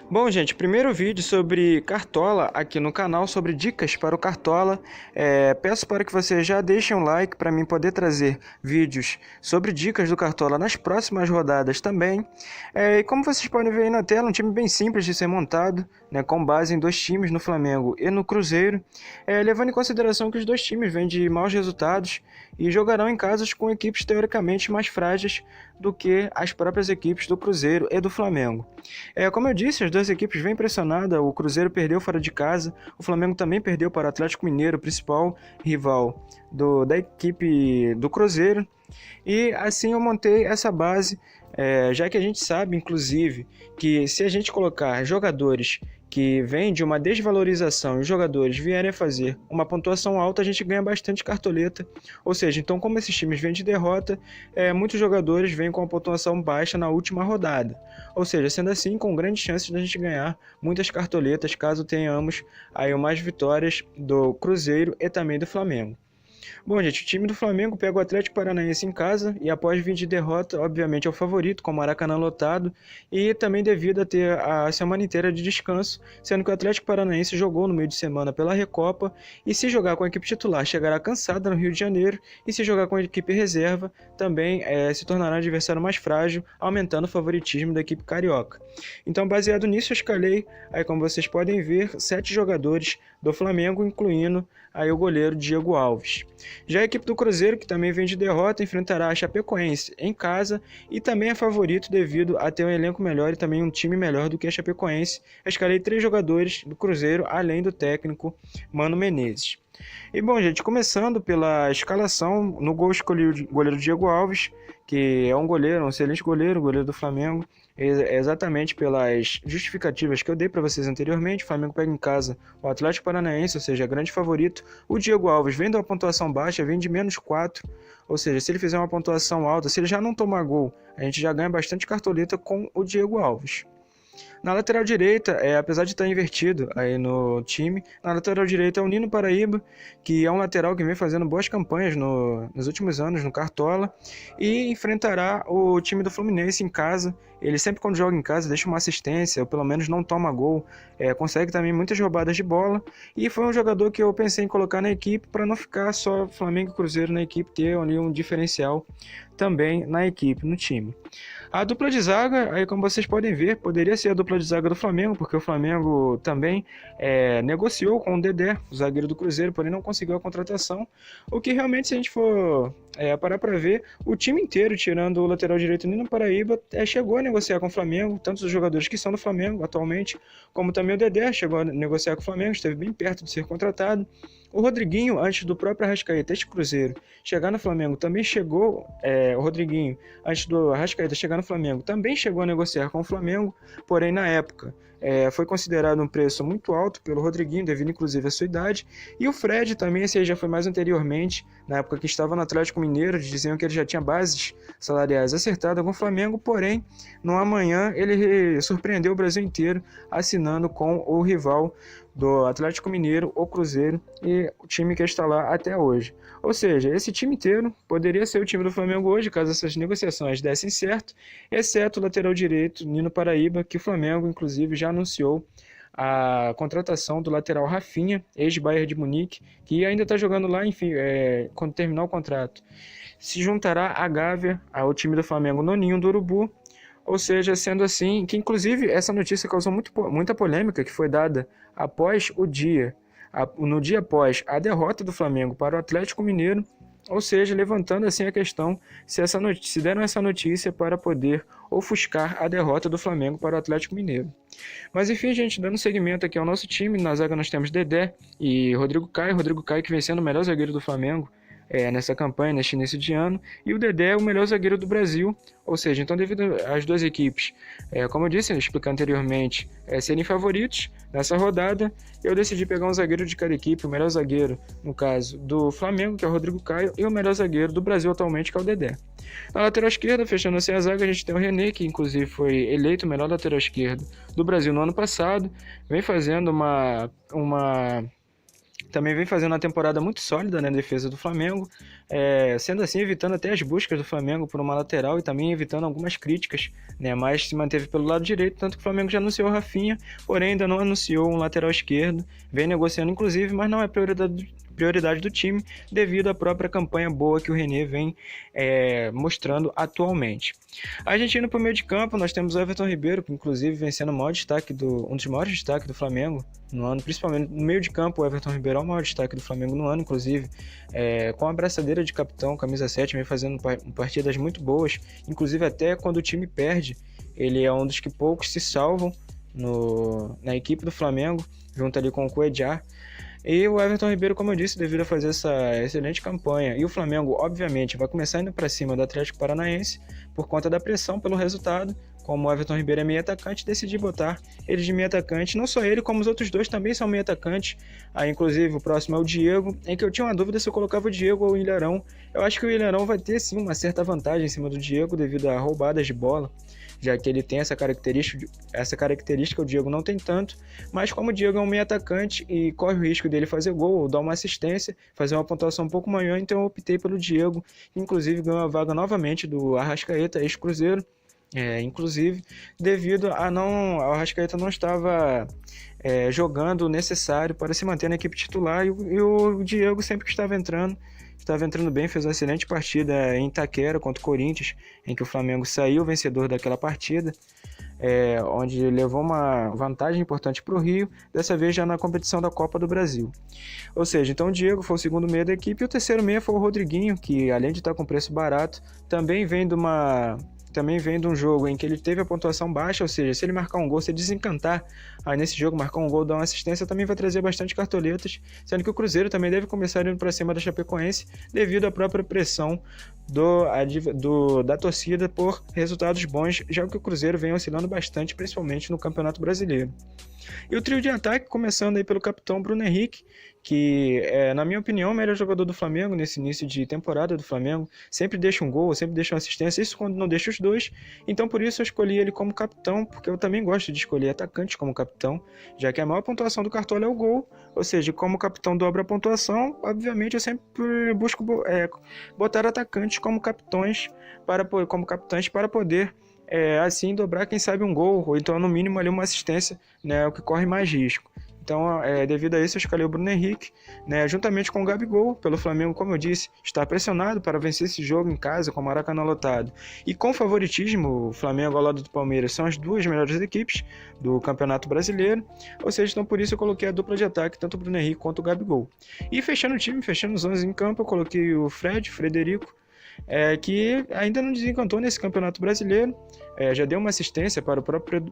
Bom, gente, primeiro vídeo sobre Cartola aqui no canal, sobre dicas para o Cartola. Peço para que você já deixe um like para mim poder trazer vídeos sobre dicas do Cartola nas próximas rodadas também. E como vocês podem ver aí na tela, um time bem simples de ser montado, né, com base em dois times, no Flamengo e no Cruzeiro, levando em consideração que os dois times vêm de maus resultados e jogarão em casas com equipes teoricamente mais frágeis do que as próprias equipes do Cruzeiro e do Flamengo. Como eu disse, as duas equipes vêm pressionadas, o Cruzeiro perdeu fora de casa, o Flamengo também perdeu para o Atlético Mineiro, principal rival da equipe do Cruzeiro, e assim eu montei essa base, já que a gente sabe, inclusive, que se a gente colocar jogadores que vêm de uma desvalorização e os jogadores vierem a fazer uma pontuação alta, a gente ganha bastante cartoleta. Ou seja, então como esses times vêm de derrota, muitos jogadores vêm com a pontuação baixa na última rodada. Ou seja, sendo assim, com grandes chances de a gente ganhar muitas cartoletas, caso tenhamos aí mais vitórias do Cruzeiro e também do Flamengo. Bom, gente, o time do Flamengo pega o Atlético Paranaense em casa e após vir de derrota, obviamente é o favorito, com o Maracanã lotado e também devido a ter a semana inteira de descanso, sendo que o Atlético Paranaense jogou no meio de semana pela Recopa e se jogar com a equipe titular chegará cansada no Rio de Janeiro e se jogar com a equipe reserva também se tornará um adversário mais frágil, aumentando o favoritismo da equipe carioca. Então, baseado nisso, eu escalei, aí como vocês podem ver, 7 jogadores do Flamengo, incluindo aí o goleiro Diego Alves. Já a equipe do Cruzeiro, que também vem de derrota, enfrentará a Chapecoense em casa e também é favorito devido a ter um elenco melhor e também um time melhor do que a Chapecoense. Eu escalei 3 jogadores do Cruzeiro, além do técnico Mano Menezes. E bom, gente, começando pela escalação, no gol escolhi o goleiro Diego Alves, que é um goleiro, um excelente goleiro, goleiro do Flamengo, exatamente pelas justificativas que eu dei para vocês anteriormente. O Flamengo pega em casa o Atlético Paranaense, ou seja, grande favorito. O Diego Alves vem de uma pontuação baixa, vem de -4, ou seja, se ele fizer uma pontuação alta, se ele já não tomar gol, a gente já ganha bastante cartoleta com o Diego Alves. Na lateral direita, apesar de estar invertido aí no time, na lateral direita é o Nino Paraíba, que é um lateral que vem fazendo boas campanhas nos últimos anos no Cartola, e enfrentará o time do Fluminense em casa. Ele sempre quando joga em casa deixa uma assistência, ou pelo menos não toma gol, consegue também muitas roubadas de bola, e foi um jogador que eu pensei em colocar na equipe para não ficar só Flamengo e Cruzeiro na equipe, ter ali um diferencial também na equipe, no time. A dupla de zaga, aí como vocês podem ver, poderia ser a dupla de zaga do Flamengo, porque o Flamengo também negociou com o Dedé, o zagueiro do Cruzeiro, porém não conseguiu a contratação. O que realmente, se a gente for parar para ver, o time inteiro, tirando o lateral direito Nino Paraíba, chegou a negociar com o Flamengo, tanto os jogadores que são do Flamengo atualmente, como também o Dedé chegou a negociar com o Flamengo, esteve bem perto de ser contratado. O Rodriguinho, antes do próprio Arrascaeta, este Cruzeiro, chegar no Flamengo, também chegou, o Rodriguinho, antes do Arrascaeta chegar no Flamengo, também chegou a negociar com o Flamengo, porém na época foi considerado um preço muito alto pelo Rodriguinho, devido inclusive à sua idade, e o Fred também, esse aí já foi mais anteriormente, na época que estava no Atlético Mineiro, diziam que ele já tinha bases salariais acertadas com o Flamengo, porém, no amanhã ele surpreendeu o Brasil inteiro, assinando com o rival do Atlético Mineiro, o Cruzeiro, e o time que está lá até hoje. Ou seja, esse time inteiro poderia ser o time do Flamengo hoje, caso essas negociações dessem certo, exceto o lateral direito, Nino Paraíba, que o Flamengo, inclusive, já anunciou a contratação do lateral Rafinha, ex-Bayern de Munique, que ainda está jogando lá, enfim, quando terminar o contrato. Se juntará a Gávea ao time do Flamengo no Ninho do Urubu. Ou seja, sendo assim, que inclusive essa notícia causou muita polêmica, que foi dada após no dia após a derrota do Flamengo para o Atlético Mineiro, ou seja, levantando assim a questão se deram essa notícia para poder ofuscar a derrota do Flamengo para o Atlético Mineiro. Mas enfim, gente, dando seguimento aqui ao nosso time, na zaga nós temos Dedé e Rodrigo Caio que vem sendo o melhor zagueiro do Flamengo nessa campanha, neste início de ano, e o Dedé é o melhor zagueiro do Brasil, ou seja, então devido às duas equipes, como eu disse, expliquei anteriormente, serem favoritos nessa rodada, eu decidi pegar um zagueiro de cada equipe, o melhor zagueiro, no caso, do Flamengo, que é o Rodrigo Caio, e o melhor zagueiro do Brasil atualmente, que é o Dedé. Na lateral esquerda, fechando assim a zaga, a gente tem o René, que inclusive foi eleito o melhor lateral esquerdo do Brasil no ano passado, vem fazendo uma também vem fazendo uma temporada muito sólida na defesa do Flamengo, sendo assim evitando até as buscas do Flamengo por uma lateral e também evitando algumas críticas, né, mas se manteve pelo lado direito, tanto que o Flamengo já anunciou o Rafinha, porém ainda não anunciou um lateral esquerdo, vem negociando inclusive, mas não é prioridade do time devido à própria campanha boa que o René vem mostrando atualmente. A gente indo para o meio de campo, nós temos o Everton Ribeiro, que inclusive vem sendo um dos maiores destaques do Flamengo no ano, principalmente no meio de campo. O Everton Ribeiro é o maior destaque do Flamengo no ano, inclusive com a braçadeira de capitão, camisa 7, vem fazendo partidas muito boas, inclusive até quando o time perde, ele é um dos que poucos se salvam na equipe do Flamengo, junto ali com o Cuéllar. E o Everton Ribeiro, como eu disse, devido a fazer essa excelente campanha. E o Flamengo, obviamente, vai começar indo para cima do Atlético Paranaense por conta da pressão pelo resultado. Como o Everton Ribeiro é meio atacante, decidi botar ele de meio atacante. Não só ele, como os outros dois também são meio atacantes. Aí, inclusive, o próximo é o Diego, em que eu tinha uma dúvida se eu colocava o Diego ou o Ilharão. Eu acho que o Ilharão vai ter, sim, uma certa vantagem em cima do Diego devido a roubadas de bola, já que ele tem essa característica, o Diego não tem tanto, mas como o Diego é um meio atacante e corre o risco dele fazer gol ou dar uma assistência, fazer uma pontuação um pouco maior, então eu optei pelo Diego, inclusive ganhou a vaga novamente do Arrascaeta, ex-Cruzeiro, inclusive devido a o Arrascaeta não estava jogando o necessário para se manter na equipe titular e o Diego sempre que estava entrando bem, fez uma excelente partida em Itaquera contra o Corinthians, em que o Flamengo saiu vencedor daquela partida, onde levou uma vantagem importante para o Rio, dessa vez já na competição da Copa do Brasil. Ou seja, então o Diego foi o segundo meia da equipe e o terceiro meia foi o Rodriguinho, que além de estar com preço barato, também vem de um jogo em que ele teve a pontuação baixa, ou seja, se ele marcar um gol, se ele desencantar aí nesse jogo, marcar um gol, dar uma assistência, também vai trazer bastante cartoletas, sendo que o Cruzeiro também deve começar indo para cima da Chapecoense devido à própria pressão da torcida por resultados bons, já que o Cruzeiro vem oscilando bastante, principalmente no Campeonato Brasileiro. E o trio de ataque, começando aí pelo capitão Bruno Henrique, que na minha opinião, é o melhor jogador do Flamengo nesse início de temporada do Flamengo. Sempre deixa um gol, sempre deixa uma assistência, isso quando não deixa os dois. Então por isso eu escolhi ele como capitão, porque eu também gosto de escolher atacantes como capitão, já que a maior pontuação do Cartola é o gol, ou seja, como o capitão dobra a pontuação, obviamente eu sempre busco botar atacantes como capitães para poder assim dobrar, quem sabe, um gol, ou então no mínimo ali uma assistência, né, o que corre mais risco. Então, devido a isso, eu escolhi o Bruno Henrique, né, juntamente com o Gabigol, pelo Flamengo, como eu disse, está pressionado para vencer esse jogo em casa, com o Maracanã lotado. E com favoritismo, o Flamengo ao lado do Palmeiras são as duas melhores equipes do Campeonato Brasileiro, ou seja, então por isso eu coloquei a dupla de ataque, tanto o Bruno Henrique quanto o Gabigol. E fechando o time, fechando os 11 em campo, eu coloquei o Frederico, que ainda não desencantou nesse Campeonato Brasileiro, já deu uma assistência para o próprio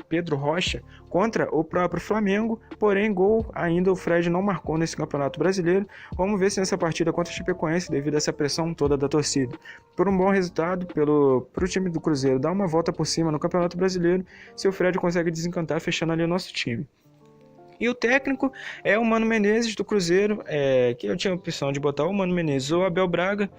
Pedro Rocha contra o próprio Flamengo, porém gol ainda o Fred não marcou nesse Campeonato Brasileiro. Vamos ver se nessa partida contra o Chapecoense, devido a essa pressão toda da torcida, por um bom resultado para o time do Cruzeiro dar uma volta por cima no Campeonato Brasileiro, se o Fred consegue desencantar fechando ali o nosso time. E o técnico é o Mano Menezes do Cruzeiro, que eu tinha a opção de botar o Mano Menezes ou o Abel Braga,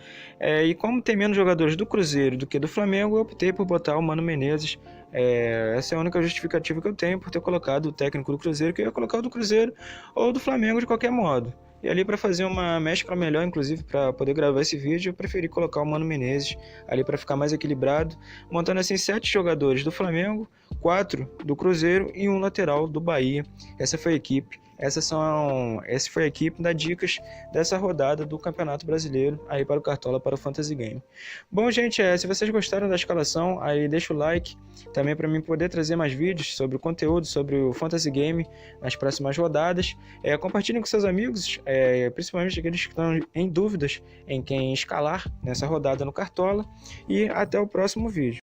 e como tem menos jogadores do Cruzeiro do que do Flamengo, eu optei por botar o Mano Menezes. Essa é a única justificativa que eu tenho por ter colocado o técnico do Cruzeiro, que eu ia colocar o do Cruzeiro ou do Flamengo de qualquer modo. E ali, para fazer uma mescla melhor, inclusive para poder gravar esse vídeo, eu preferi colocar o Mano Menezes ali para ficar mais equilibrado, montando assim 7 jogadores do Flamengo, 4 do Cruzeiro e um lateral do Bahia. Essa foi a equipe. Essa foi a equipe das dicas dessa rodada do Campeonato Brasileiro aí para o Cartola, para o Fantasy Game. Bom, gente, se vocês gostaram da escalação, aí deixa o like também para mim poder trazer mais vídeos sobre o conteúdo, sobre o Fantasy Game nas próximas rodadas. Compartilhem com seus amigos, principalmente aqueles que estão em dúvidas em quem escalar nessa rodada no Cartola, e até o próximo vídeo.